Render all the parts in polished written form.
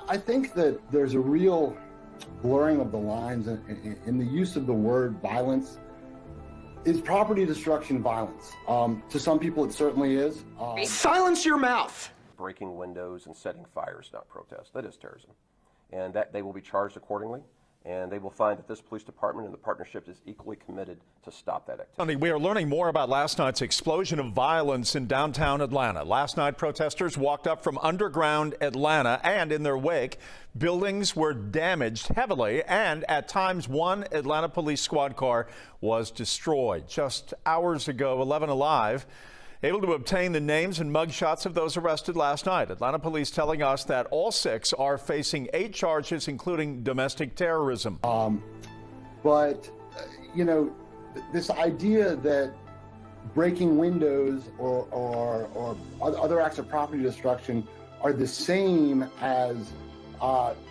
I think that there's a real blurring of the lines in the use of the word violence. Is property destruction violence? To some people, it certainly is. Silence your mouth! Breaking windows and setting fires, not protest. That is terrorism. And that they will be charged accordingly. And they will find that this police department and the partnership is equally committed to stop that activity. We are learning more about last night's explosion of violence in downtown Atlanta. Last night, protesters walked up from underground Atlanta, and in their wake, buildings were damaged heavily, and at times one Atlanta police squad car was destroyed. Just hours ago, 11 Alive able to obtain the names and mugshots of those arrested last night. Atlanta police telling us that all 6 are facing 8 charges, including domestic terrorism. You know, this idea that breaking windows or other acts of property destruction are the same as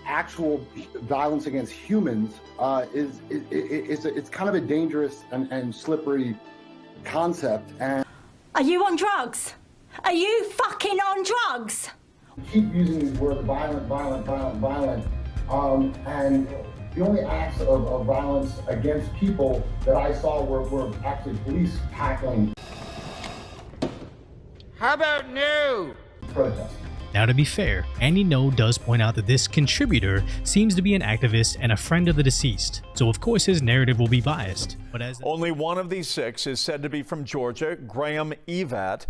actual violence against humans it's kind of a dangerous and slippery concept. And are you on drugs? Are you fucking on drugs? Keep using these words, violent, and the only acts of violence against people that I saw were actually police tackling. How about no? Protests. Now, to be fair, Andy No does point out that this contributor seems to be an activist and a friend of the deceased, so of course his narrative will be biased. But as only one of these 6 is said to be from Georgia, Graham Evat,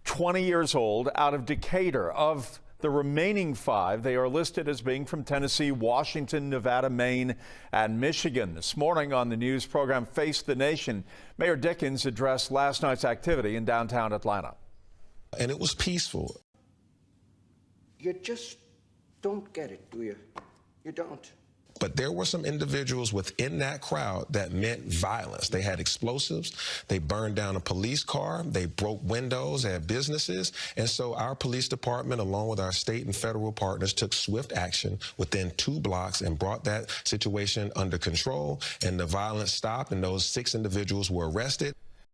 20 years old, out of Decatur. Of the remaining 5, they are listed as being from Tennessee, Washington, Nevada, Maine, and Michigan. This morning on the news program Face the Nation, Mayor Dickens addressed last night's activity in downtown Atlanta. And it was peaceful. You just don't get it, do you? You don't. But there were some individuals within that crowd that meant violence. They had explosives. They burned down a police car. They broke windows at businesses. And so our police department, along with our state and federal partners, took swift action within 2 blocks and brought that situation under control. And the violence stopped, and those 6 individuals were arrested.